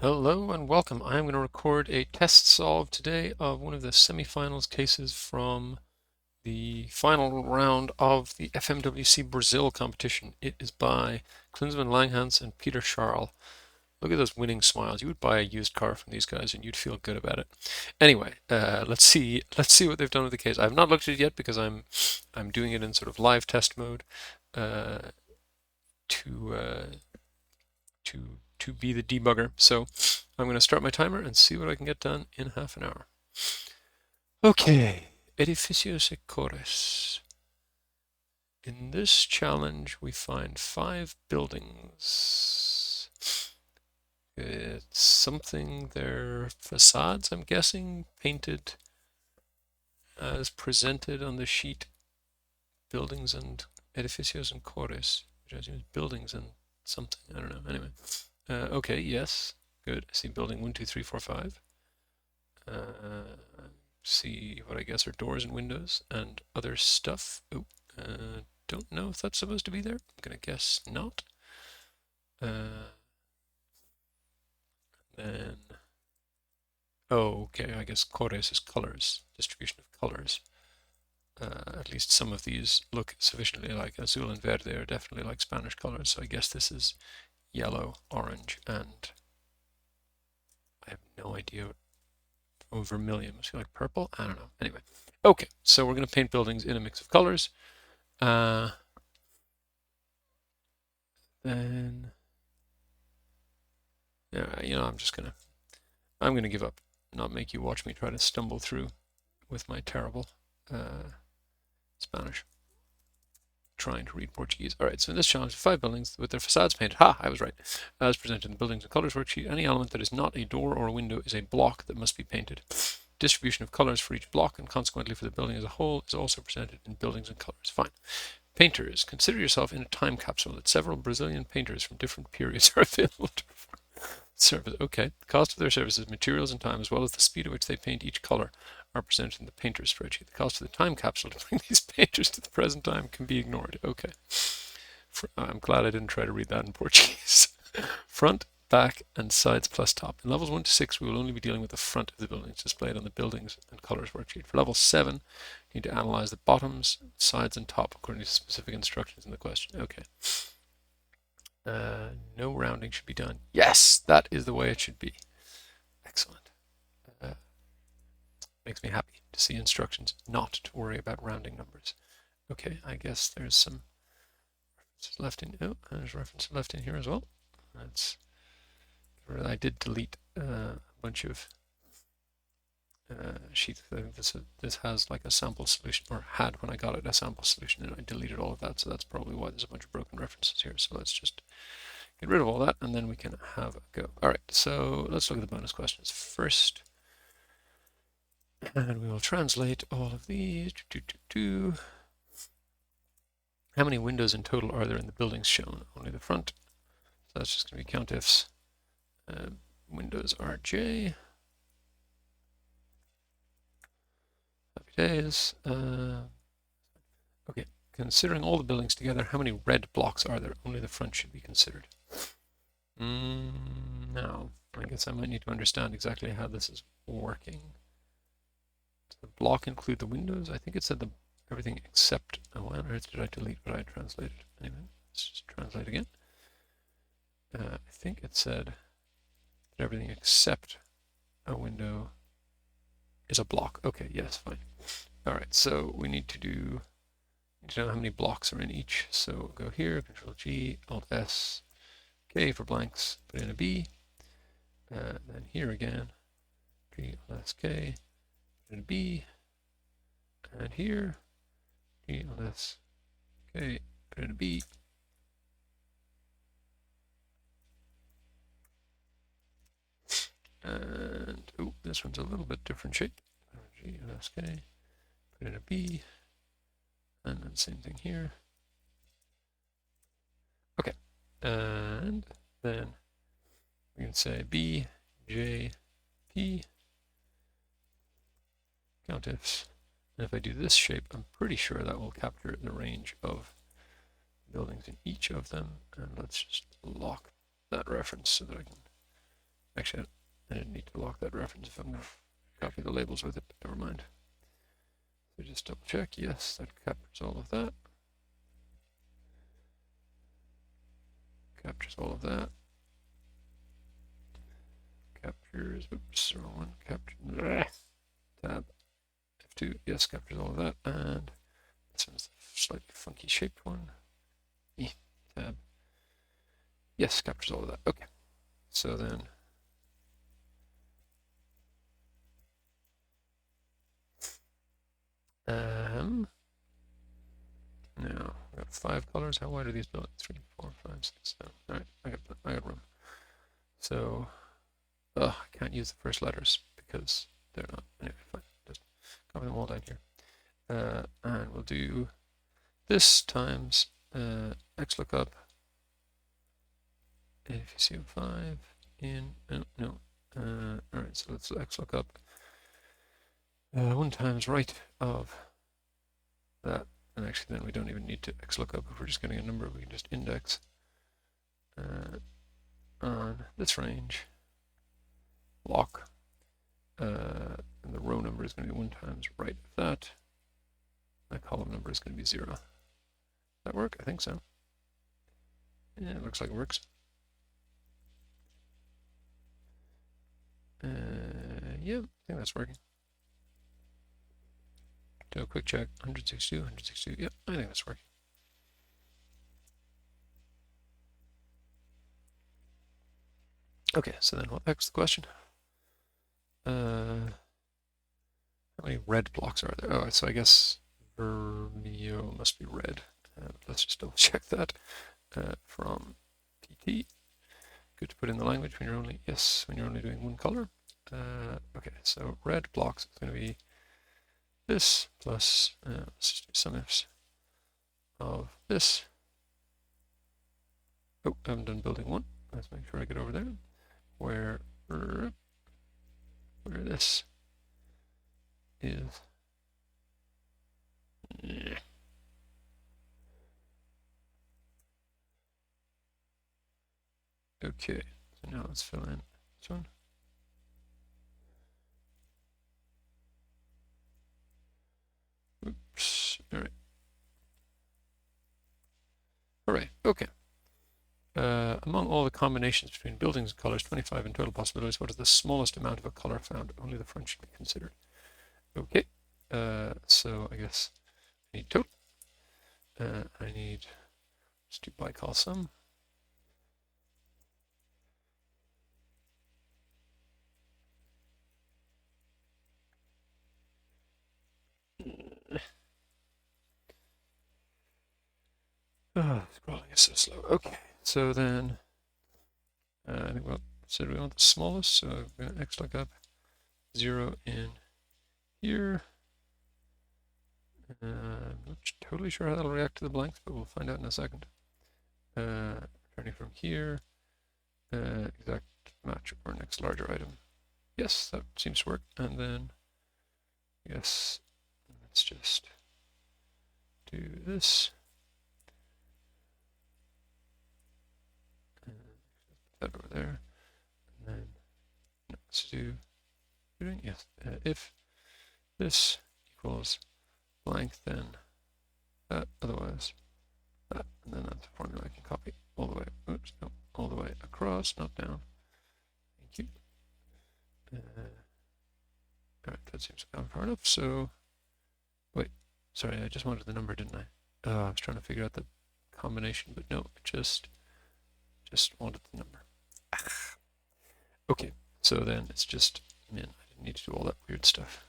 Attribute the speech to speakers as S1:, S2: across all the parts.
S1: Hello and welcome. I'm going to record a test solve today of one of the semifinals cases from the final round of the FMWC Brazil competition. It is by Klinsmann, Langhanz, and Peter Scharl. Look at those winning smiles. You would buy a used car from these guys and you'd feel good about it. Anyway, let's see what they've done with the case. I have not looked at it yet because I'm doing it in sort of live test mode uh, to to be the debugger. So I'm going to start my timer and see what I can get done in half an hour. Okay, edificios e cores. In this challenge, we find 5 buildings. It's something, they're facades, I'm guessing, painted as presented on the sheet. Buildings and edificios and cores, which I assume is buildings and something, I don't know. Anyway, okay, yes, good. I see building 1, 2, 3, 4, 5. See what I guess are doors and windows and other stuff. Oh, don't know if that's supposed to be there. I'm gonna guess not. Then, oh, okay, I guess cores is colors, distribution of colors. At least some of these look sufficiently like azul and verde are definitely like Spanish colors, so I guess this is yellow, orange, and I have no idea. Oh, vermilion must be like purple. I don't know. Anyway, okay, so we're going to paint buildings in a mix of colors. Then, yeah, I'm gonna give up, not make you watch me try to stumble through with my terrible Spanish. Trying to read Portuguese. All right, so in this challenge, 5 buildings with their facades painted. Ha, I was right. As presented in the buildings and colors worksheet, any element that is not a door or a window is a block that must be painted. Distribution of colors for each block and consequently for the building as a whole is also presented in buildings and colors. Fine. Painters, consider yourself in a time capsule that several Brazilian painters from different periods are available to service. Okay, the cost of their services, materials, and time, as well as the speed at which they paint each color, are presented in the painter spreadsheet. The cost of the time capsule to bring these painters to the present time can be ignored. Okay, I'm glad I didn't try to read that in Portuguese. Front, back, and sides plus top. In levels 1 to 6, we will only be dealing with the front of the buildings displayed on the buildings and colors worksheet. For level 7, you need to analyze the bottoms, sides, and top according to specific instructions in the question. Okay. No rounding should be done. Yes, that is the way it should be. Excellent. Makes me happy to see instructions not to worry about rounding numbers. Okay, I guess there's some references left in. Oh, there's references left in here as well. That's. I did delete a bunch of sheets. This has like a sample solution, or had when I got it a sample solution, and I deleted all of that. So that's probably why there's a bunch of broken references here. So let's just get rid of all that, and then we can have a go. All right, so let's look at the bonus questions first. And we will translate all of these. How many windows in total are there in the buildings shown? Only the front. So that's just going to be count ifs. Windows are J. Happy days. Okay, considering all the buildings together, how many red blocks are there? Only the front should be considered. Now, I guess I might need to understand exactly how this is working. Does the block include the windows? I think it said everything except. Oh, why on earth did I delete what I translated? Anyway, let's just translate again. I think it said that everything except a window is a block. Okay, yes, fine. All right, so we need to know how many blocks are in each. So go here, Control G, Alt S, K for blanks, put in a B. Then here again, G, Alt S, K, put in a B. And here, G, Alt S, K, put in a B. And, oh, this one's a little bit different shape. G, Alt S, K, put in a B. And then same thing here. Okay, and then we can say B, J, P, count ifs. And if I do this shape, I'm pretty sure that will capture the range of buildings in each of them. And let's just lock that reference so that I can Actually, I didn't need to lock that reference if I'm going to copy the labels with it, but never mind. So just double check. Yes, that captures all of that. Captures all of that. Captures, oops, wrong one. Capture, tab, F2, yes, captures all of that. And this one's the slightly funky shaped one. Tab, yes, captures all of that. Okay, so then now we got 5 colors. How wide are these buildings? 3, 4, 5, 6, 7. All right, I got room. So, I can't use the first letters because they're not. Anyway, fine. Just copy them all down here. And we'll do this times XLOOKUP if you see 5 in, no. All right, so let's XLOOKUP 1 times right of that. And actually then we don't even need to XLOOKUP if we're just getting a number, we can just index on this range, lock, and the row number is going to be 1 times right of that. My column number is going to be 0. Does that work? I think so. Yeah, it looks like it works. Yeah, I think that's working. Do a quick check. 162, 162. Yep, I think that's working. Okay, so then what begs the question? How many red blocks are there? Oh, so I guess Vermio must be red. Let's just double check that from TT. Good to put in the language when you're only, yes, when you're only doing 1 color. Okay, so red blocks is going to be this plus, let's just do some ifs of this. Oh, I haven't done building 1. Let's make sure I get over there. Where this is. Okay, so now let's fill in this one. Oops, all right. All right, okay. Among all the combinations between buildings and colors, 25 in total possibilities, what is the smallest amount of a color found? Only the front should be considered. Okay, so I guess I need total. I need, let's do bicol sum. Scrolling is so slow. Okay, so then I think we want the smallest, so we're going to XLOOKUP 0 in here. I'm not totally sure how that'll react to the blanks, but we'll find out in a second. Returning from here, exact match or next larger item. Yes, that seems to work. And then, yes, let's just do this. Put that over there. And then let's do, yes, if this equals blank, then that, otherwise that, and then that's a formula I can copy all the way, oops, no, all the way across, not down. Thank you. All right, that seems to have gone far enough. So, wait, sorry, I just wanted the number, didn't I? I was trying to figure out the combination, but no, just wanted the number. Okay, so then it's just, man, I didn't need to do all that weird stuff.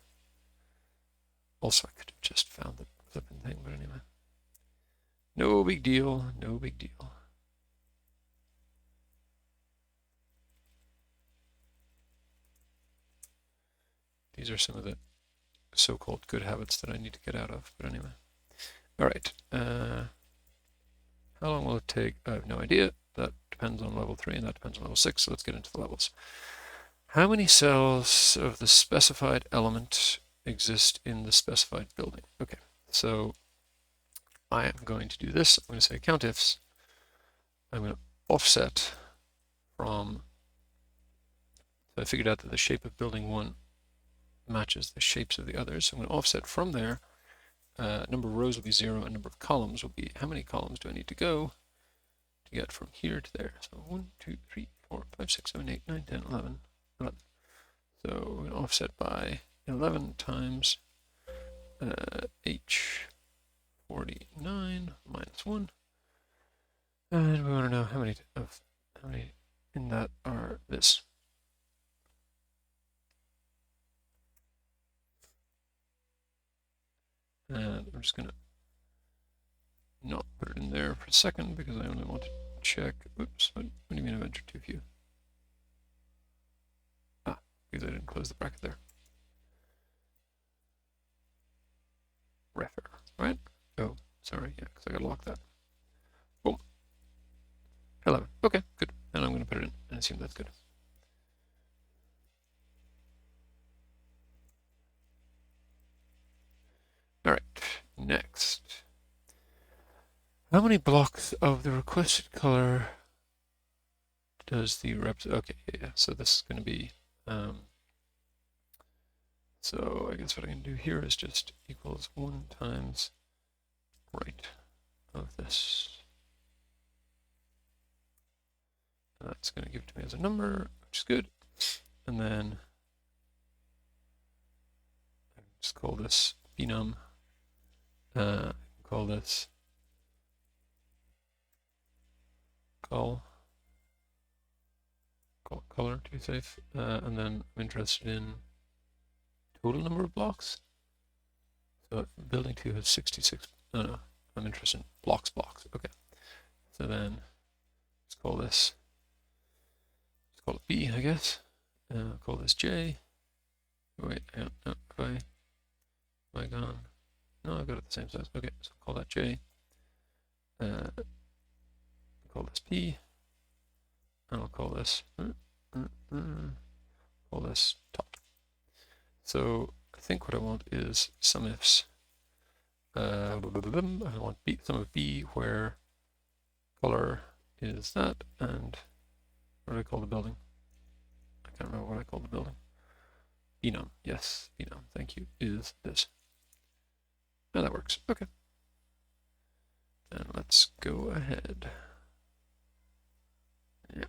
S1: Also, I could have just found the flipping thing, but anyway. No big deal, no big deal. These are some of the so-called good habits that I need to get out of, but anyway. All right, how long will it take? I have no idea. That depends on level 3, and that depends on level 6, so let's get into the levels. How many cells of the specified element exist in the specified building? Okay, so I am going to do this. I'm going to say count ifs. I'm going to offset from So I figured out that the shape of building 1 matches the shapes of the others. So I'm going to offset from there. Number of rows will be 0, and number of columns will be how many columns do I need to go to get from here to there. So 1, 2, 3, 4, 5, 6, 7, 8, 9, 10, 11, 11. So we're going to offset by 11 times h49 minus 1. And we want to know how many in that are this. And I'm just going to not put it in there for a second because I only want to check. Oops, what do you mean I've entered too few? Ah, because I didn't close the bracket there. Ref error, right? Oh, sorry, yeah, because I gotta lock that. Boom. 11. Okay, good. And I'm going to put it in and assume that's good. All right, next. How many blocks of the requested color does the okay, yeah, so this is going to be, so I guess what I can do here is just equals 1 times right of this. That's going to give it to me as a number, which is good. And then I just call this enum. Call this color to be safe. And then I'm interested in total number of blocks. So building 2 has 66. No, I'm interested in blocks. Okay. So then let's call this. Let's call it B, I guess. Call this J. Wait, no, have I gone? No, I've got it the same size. Okay, so call that J. Call this P. And I'll call this top. So I think what I want is some ifs. I want some of B where color is that, and what do I call the building? I can't remember what I call the building. Enum, yes, enum, thank you, is this. And that works, okay. And let's go ahead. Yeah.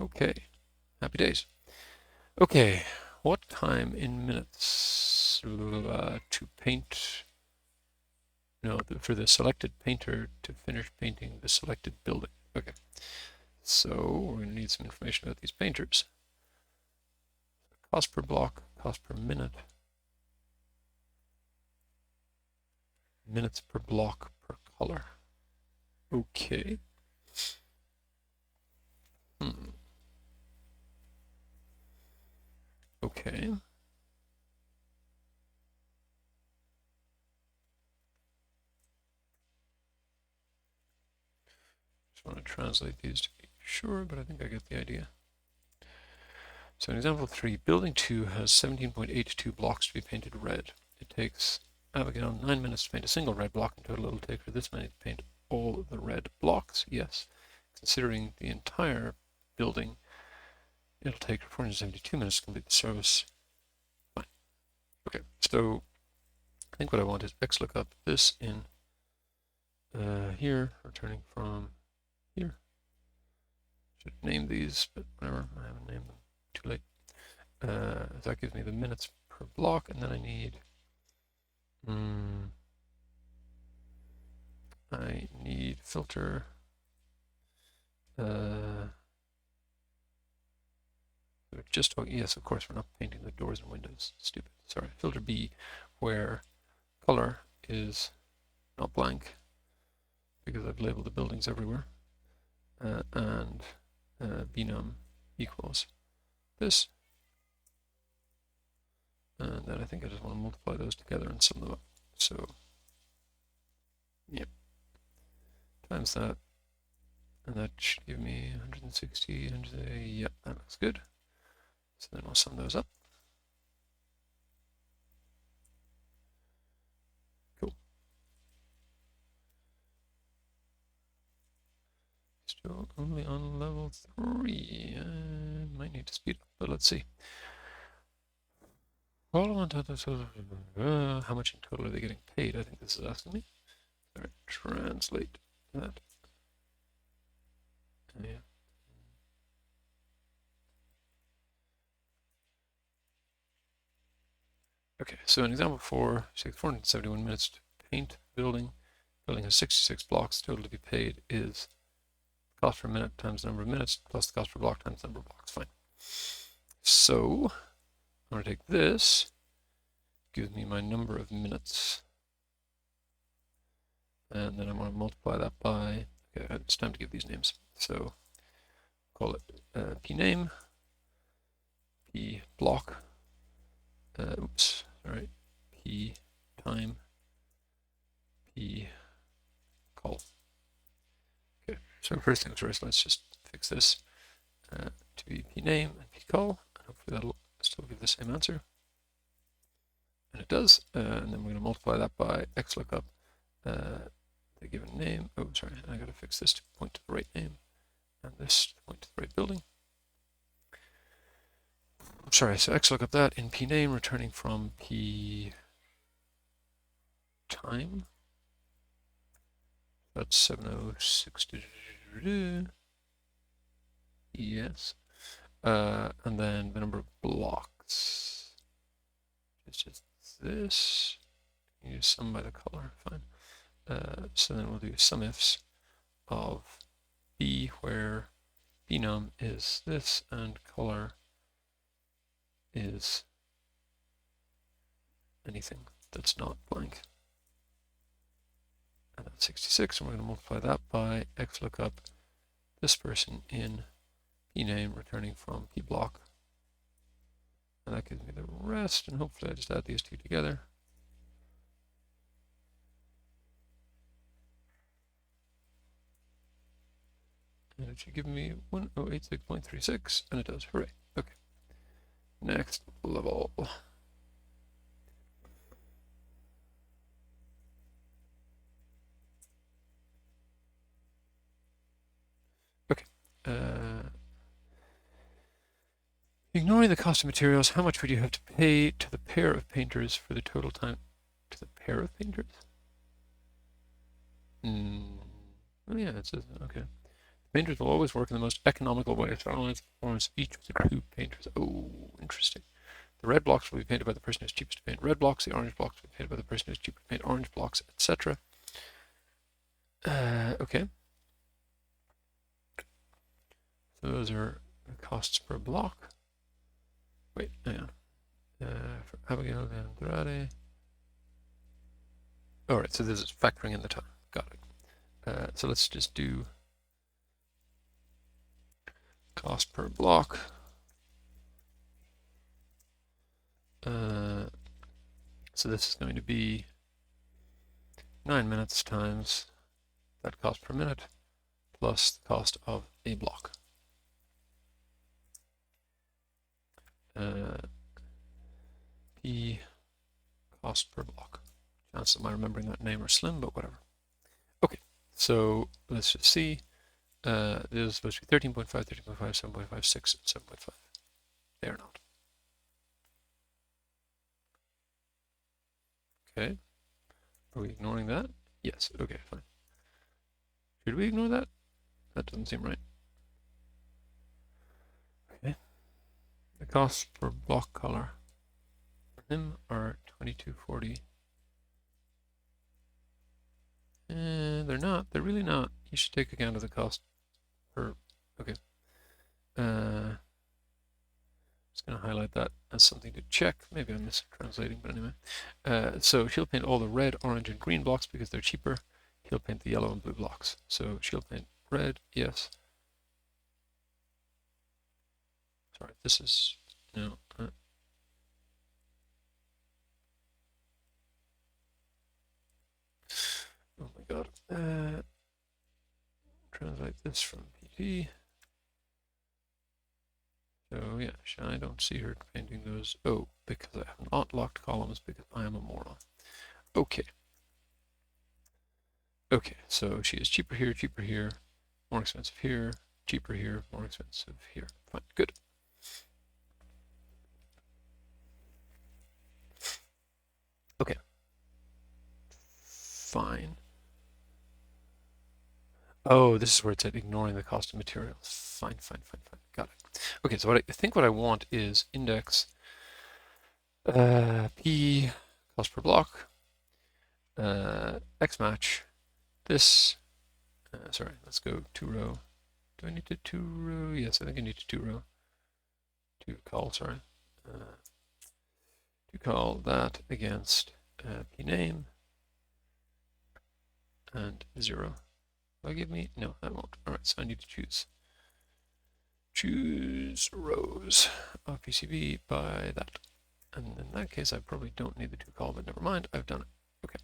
S1: Okay, happy days. Okay, what time in minutes to paint? No, for the selected painter to finish painting the selected building. Okay, so we're going to need some information about these painters. Cost per block, cost per minute, minutes per block per color. Okay. Okay. Just want to translate these to be sure, but I think I get the idea. So in example 3, building 2 has 17.82 blocks to be painted red. It takes Abigail 9 minutes to paint a single red block. In total, it'll take her this many to paint all the red blocks. Yes. Considering the entire building, it'll take her 472 minutes to complete the service. Fine. Okay, so I think what I want is XLOOKUP this in here, returning from here. Should name these, but whatever, I haven't named them. Too late. That gives me the minutes per block, and then I need filter. Just yes, of course, we're not painting the doors and windows. Stupid. Sorry. Filter B, where color is not blank, because I've labeled the buildings everywhere, and benum equals this. And then I think I just want to multiply those together and sum them up. So, yep, times that, and that should give me 160, and yeah, that looks good. So then we'll sum those up. Cool. Still only on level 3. 3. Might need to speed up, but let's see. How much in total are they getting paid? I think this is asking me. All right, translate that. Yeah. Okay, so in example 4, 471 minutes to paint building. Building has 66 blocks. Total to be paid is cost per minute times the number of minutes plus the cost per block times the number of blocks. Fine. So I'm going to take this, gives me my number of minutes, and then I'm going to multiply that by, okay, it's time to give these names. So call it p name, p block, oops, sorry, p time, p call. Okay, so first things first, let's just fix this to be p name and p call, and hopefully that'll still give the same answer. And it does, and then we're going to multiply that by xlookup, the given name. Oh, sorry, I got to fix this to point to the right name, and this to point to the right building. I'm sorry, so xlookup that in p name, returning from p time. That's 706. Yes. And then the number of blocks is just this. Use sum by the color, fine. So then we'll do sum ifs of b, where bnum is this and color is anything that's not blank. And that's 66, and we're going to multiply that by xlookup this person in p name, returning from p block. And that gives me the rest, and hopefully I just add these two together. And it should give me 1086.36, and it does. Hooray. Okay. Next level. Okay. Ignoring the cost of materials, how much would you have to pay to the pair of painters for the total time? To the pair of painters? Oh yeah, it says, okay. Painters will always work in the most economical way to analyze the performance of each of the two painters. Oh, interesting. The red blocks will be painted by the person who's cheapest to paint red blocks. The orange blocks will be painted by the person who's cheapest to paint orange blocks, etc. Okay. So those are the costs per block. Wait, hang on. For Abigail and Andrade. Alright, so this is factoring in the time. Got it. So let's just do cost per block. So this is going to be 9 minutes times that cost per minute plus the cost of a block. P cost per block. Chances of my remembering that name are slim, but whatever. Okay, so let's just see. This is supposed to be 13.5, 13.5, 7.5, 6, and 7.5. They are not. Okay. Are we ignoring that? Yes. Okay, fine. Should we ignore that? That doesn't seem right. Okay. The costs per block color for him are 2240. And they're not. They're really not. You should take account of the cost per. Okay. Just going to highlight that as something to check. Maybe I'm mistranslating, but anyway. So she'll paint all the red, orange, and green blocks because they're cheaper. He'll paint the yellow and blue blocks. So she'll paint red, yes. Sorry, this is, no. Oh my god. Translate this from PT. So yeah, I don't see her painting those. Oh, because I have not locked columns because I am a moron. Okay. Okay, so she is cheaper here, more expensive here, cheaper here, more expensive here. Fine, good. Okay. Fine. Oh, this is where it's at ignoring the cost of materials. Fine. Got it. Okay, so I think what I want is index P cost per block, X match this. Sorry, let's go 2-row. Do I need to 2-row? Yes, I think I need to 2-row. To call, sorry. To call that against P name and 0. Will that give me? No, that won't. All right, so I need to choose rows of PCB by that. And in that case, I probably don't need the to call, but never mind, I've done it. Okay,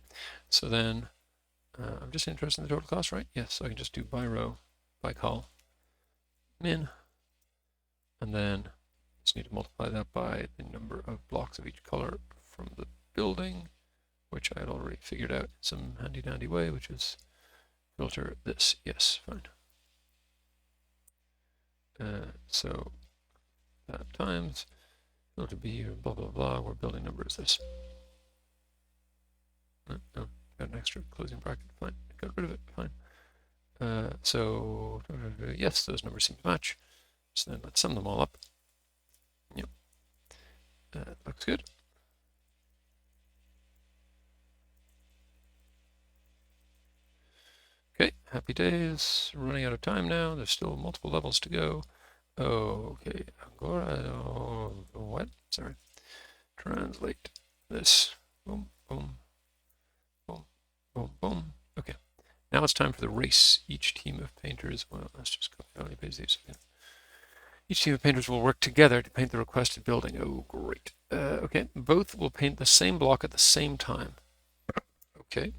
S1: so then I'm just interested in the total cost, right? Yes, so I can just do by row, by call, min, and then just need to multiply that by the number of blocks of each color from the building, which I had already figured out in some handy dandy way, which is filter this. Yes, fine. So that times filter B or blah blah blah, where building number is this. No, got an extra closing bracket. Fine, got rid of it. Fine. So yes, those numbers seem to match. So then let's sum them all up. Yep, looks good. Okay, happy days. Running out of time now. There's still multiple levels to go. Okay, what? Sorry. Translate this. Boom, boom, boom, boom, boom. Okay. Now it's time for the race. Each team of painters, well, let's just copy and paste these again. Each team of painters will work together to paint the requested building. Oh, great. Okay, both will paint the same block at the same time. Okay.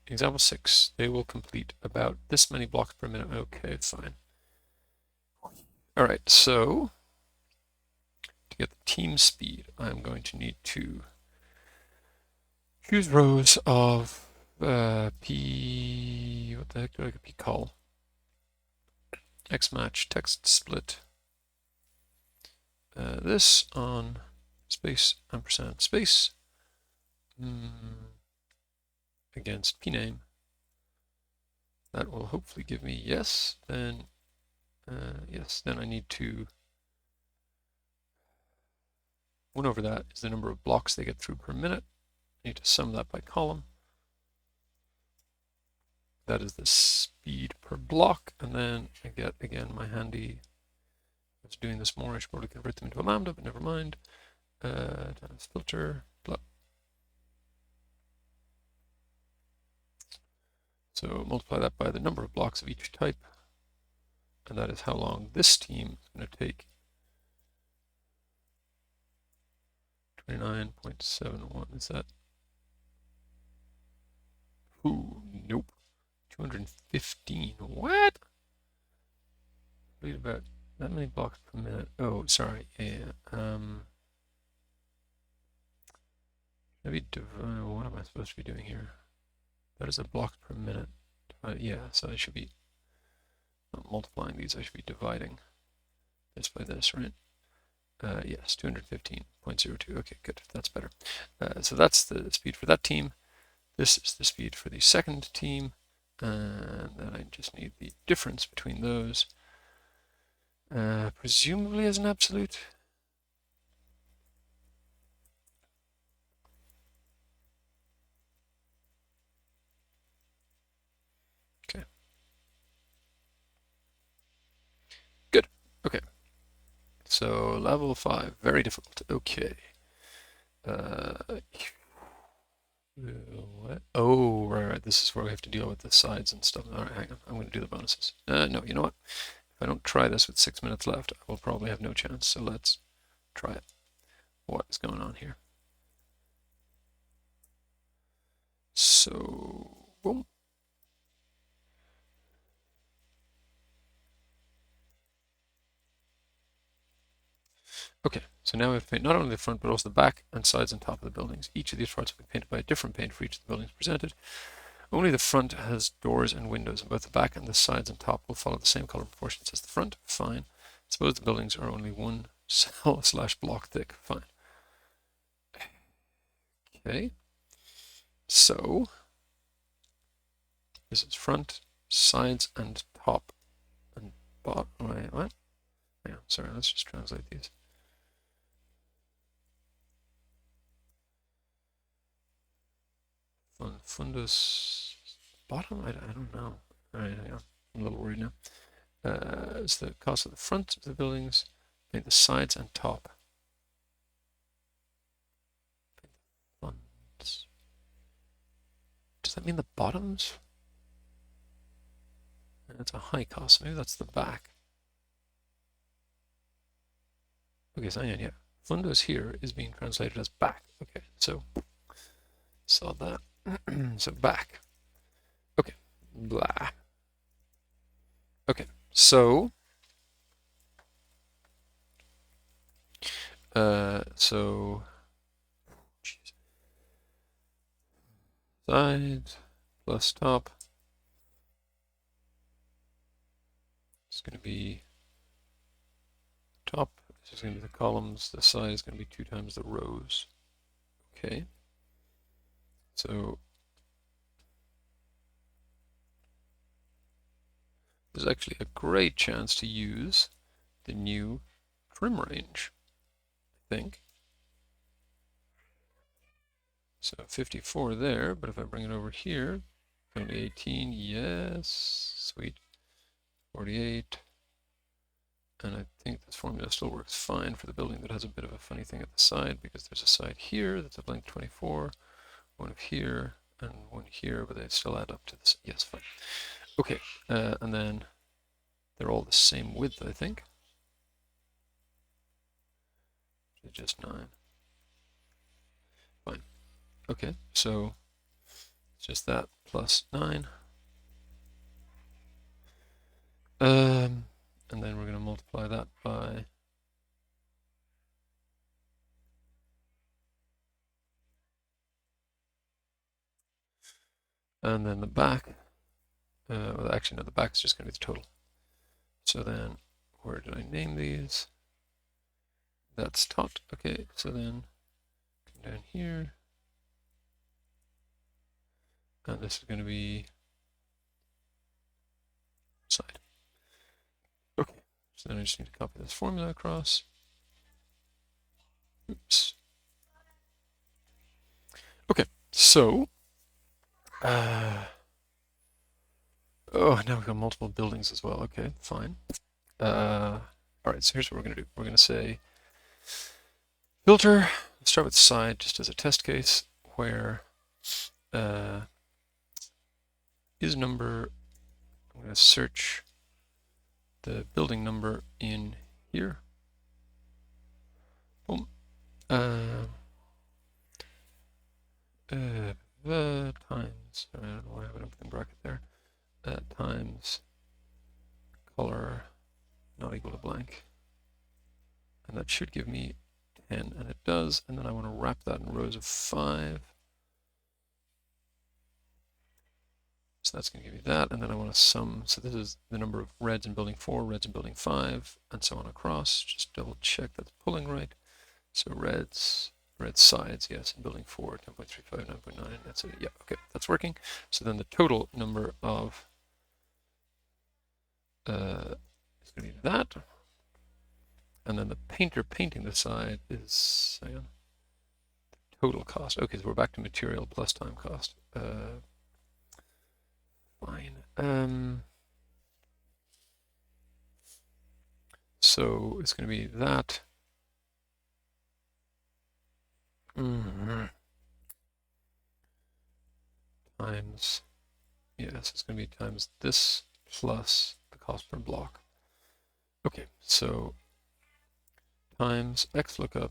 S1: Example 6, they will complete about this many blocks per minute. Okay, fine. All right, so to get the team speed, I'm going to need to choose rows of P, what the heck do I get? P call, X match, text split, this on space, ampersand space, against P name. That will hopefully give me yes, then yes, then I need to 1 over that is the number of blocks they get through per minute. I need to sum that by column. That is the speed per block, and then I get, again, my handy, I was doing this more, I should probably convert them into a lambda, but never mind. Times filter, blah. So multiply that by the number of blocks of each type, and that is how long this team is going to take. 29.71, is that? Ooh, nope. 215, what? Wait, about that many blocks per minute. Oh, sorry, yeah. Maybe what am I supposed to be doing here? That is a block per minute. Yeah, so I should be not multiplying these, I should be dividing this by this, right? Yes, 215.02. Okay, good, that's better. So that's the speed for that team. This is the speed for the second team. And then I just need the difference between those, presumably as an absolute. Okay. Good. Okay. So level 5, very difficult. Okay. What? Oh, right. This is where we have to deal with the sides and stuff. All right, hang on. I'm going to do the bonuses. No, you know what? If I don't try this with 6 minutes left, I will probably have no chance. So let's try it. What is going on here? So, boom. Okay, so now we have to paint not only the front, but also the back and sides and top of the buildings. Each of these parts will be painted by a different paint for each of the buildings presented. Only the front has doors and windows, and both the back and the sides and top will follow the same color proportions as the front. Fine. Suppose the buildings are only one cell / block thick. Fine. Okay. So this is front, sides, and top, and bottom. Wait, what? Yeah, sorry, let's just translate these. Fundus bottom? I don't know. All right, hang on. I'm a little worried now. It's the cost of the front of the buildings, paint the sides and top. Paint the funds. Does that mean the bottoms? That's a high cost. Maybe that's the back. Okay, so yeah. Fundus here is being translated as back. Okay, so saw that. So back. Okay, blah. Okay, so side plus top is going to be top. This is going to be the columns. The side is going to be 2 times the rows. Okay. So there's actually a great chance to use the new trim range, I think. So 54 there, but if I bring it over here, it's going to be 18. Yes, sweet. 48. And I think this formula still works fine for the building that has a bit of a funny thing at the side, because there's a side here that's of length 24, one of here, and one here, but they still add up to this. Yes, fine. Okay, and then they're all the same width, I think. Just 9. Fine. Okay, so it's just that plus 9. And then we're going to multiply that by and then the back. Well, actually, no, the back is just going to be the total. So then, where did I name these? That's tot. Okay, so then come down here, and this is going to be side. Okay, so then I just need to copy this formula across. Oops. Okay, so oh, now we've got multiple buildings as well. Okay, fine. All right, so here's what we're going to do. We're going to say filter. Let's start with side just as a test case, where is number. I'm going to search the building number in here. Boom. Times. I don't know why I have an opening bracket there. Times color not equal to blank, and that should give me 10, and it does. And then I want to wrap that in rows of 5. So that's going to give me that, and then I want to sum. So this is the number of reds in building 4, reds in building 5, and so on across. Just double check that's pulling right. So reds, red sides, yes, in building 4, 10.35, 9.9, that's it. Yeah, okay, that's working. So then the total number of is going to be that. And then the painter painting the side is, hang on, total cost. Okay, so we're back to material plus time cost. Fine. So it's going to be that. Times, yes, it's going to be times this plus the cost per block. Okay, so times XLOOKUP.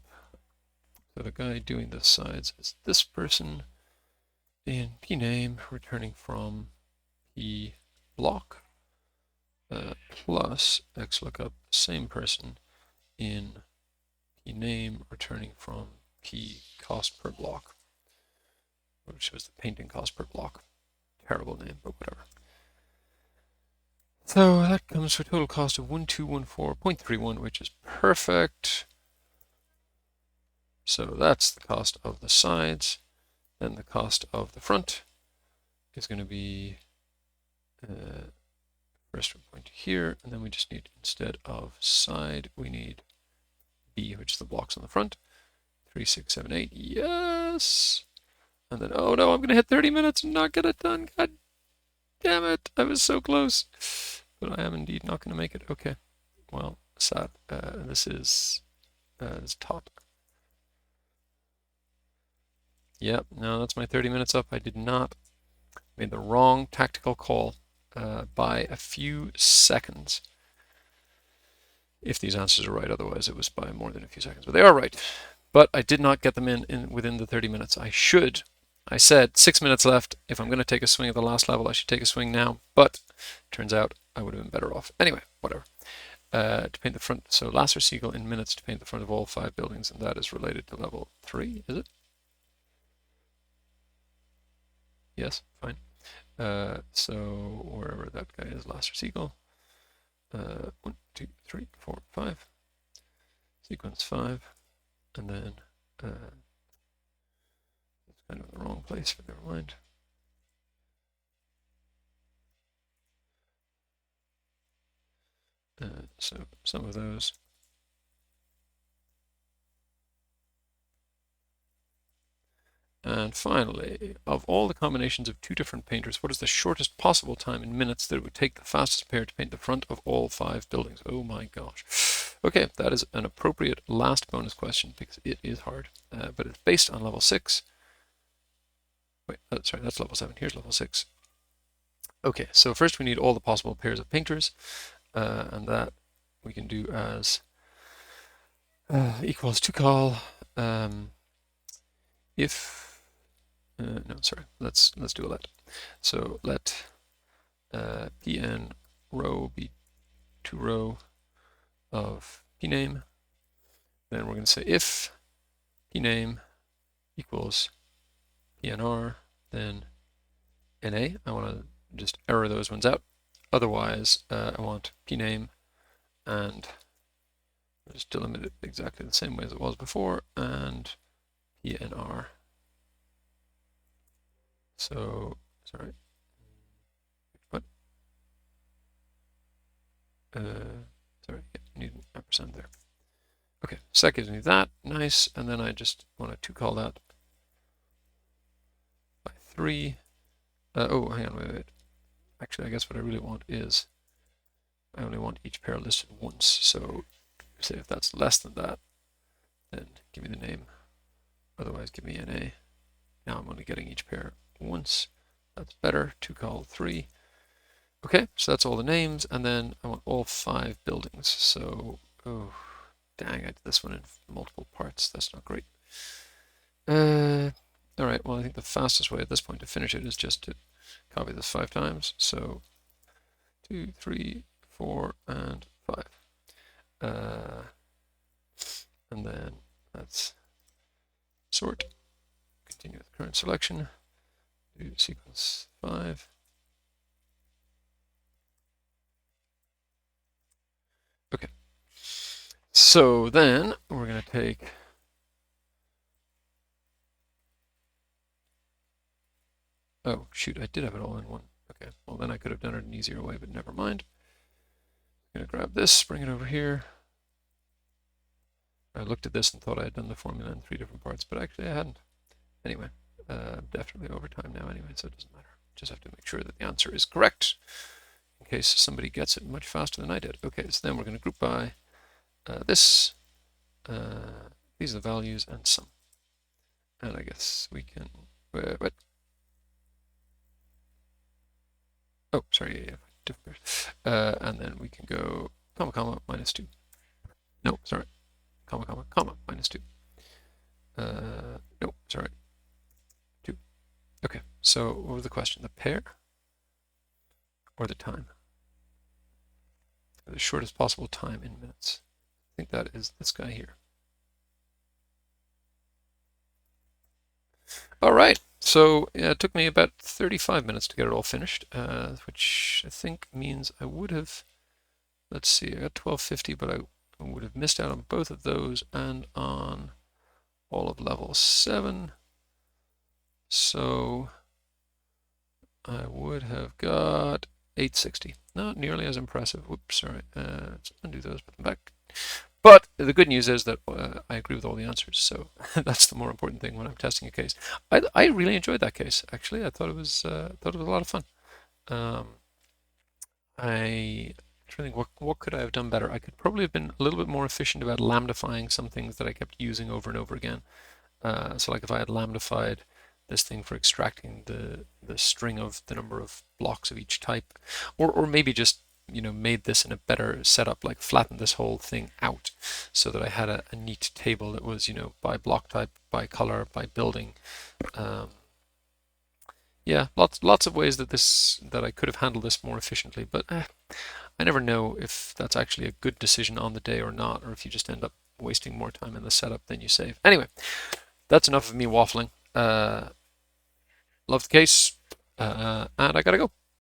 S1: So the guy doing the sides is this person in pname returning from P block plus XLOOKUP, same person in pname returning from P cost per block, which was the painting cost per block. Terrible name, but whatever. So that comes to a total cost of 1214.31, which is perfect. So that's the cost of the sides. Then the cost of the front is going to be first we're going to here, and then we just need, instead of side, we need B, which is the blocks on the front. 3, 6, 7, 8. Yes. And then, oh no, I'm going to hit 30 minutes and not get it done. God damn it. I was so close. But I am indeed not going to make it. Okay. Well, sad. This is top. Yep, no, that's my 30 minutes up. I did not. Made the wrong tactical call by a few seconds. If these answers are right, otherwise it was by more than a few seconds. But they are right. But I did not get them in within the 30 minutes. I should. I said 6 minutes left. If I'm going to take a swing at the last level, I should take a swing now. But turns out I would have been better off. Anyway, whatever. To paint the front, so Lasser Siegel in minutes to paint the front of all 5 buildings, and that is related to level 3, is it? Yes, fine. So wherever that guy is, Lasser Siegel. 1, 2, 3, 4, 5. Sequence 5, and then it's kind of in the wrong place, but never mind. So some of those. And finally, of all the combinations of 2 different painters, what is the shortest possible time in minutes that it would take the fastest pair to paint the front of all 5 buildings? Oh my gosh. Okay, that is an appropriate last bonus question because it is hard, but it's based on level 6. Wait, sorry, that's level 7. Here's level 6. Okay, so first we need all the possible pairs of painters, and that we can do as equals to call if no, sorry, let's do a let. So let pn row be to row of pname. Then we're going to say if pname equals pnr, then na. I want to just error those ones out. Otherwise, I want pname and just delimit it exactly the same way as it was before, and pnr. So, sorry, what? Sorry, yeah, need an ampersand there. Okay, so that gives me that, nice, and then I just want to call that by 3. Oh, hang on, wait. Actually, I guess what I really want is, I only want each pair listed once, so say if that's less than that, then give me the name, otherwise give me NA. Now I'm only getting each pair once. That's better. To call 3. Okay, so that's all the names, and then I want all 5 buildings. So, oh, dang, I did this one in multiple parts. That's not great. All right, well, I think the fastest way at this point to finish it is just to copy this 5 times. So 2, 3, 4, and 5. And then let's sort. Continue with current selection. Do sequence 5. Okay. So then we're going to take oh shoot, I did have it all in one. Okay, well then I could have done it an easier way, but never mind. I'm going to grab this, bring it over here. I looked at this and thought I had done the formula in 3 different parts, but actually I hadn't. Anyway, definitely over time now anyway, so it doesn't matter. Just have to make sure that the answer is correct in case somebody gets it much faster than I did. Okay, so then we're going to group by this. These are the values and sum. And I guess we can, what? Oh, sorry, yeah, different pairs. And then we can go comma, comma, minus 2. No, sorry, comma, comma, comma, minus 2. No, sorry, 2. Okay, so what was the question? The pair or the time? The shortest possible time in minutes. I think that is this guy here. All right, So yeah, it took me about 35 minutes to get it all finished, which I think means I would have, let's see, I got 1250, but I would have missed out on both of those and on all of level 7. So I would have got 860. Not nearly as impressive. Whoops, sorry. Let's undo those, put them back. But the good news is that I agree with all the answers, so that's the more important thing when I'm testing a case. I really enjoyed that case, actually. I thought it was a lot of fun. Um, I trying to think what could I have done better. I could probably have been a little bit more efficient about lambdafying some things that I kept using over and over again. So like if I had lambdafied this thing for extracting the string of the number of blocks of each type, or maybe just made this in a better setup, like flattened this whole thing out so that I had a neat table that was by block type, by color, by building. Yeah, lots of ways that I could have handled this more efficiently, but I never know if that's actually a good decision on the day or not, or if you just end up wasting more time in the setup than you save. Anyway, that's enough of me waffling. Love the case, and I gotta go.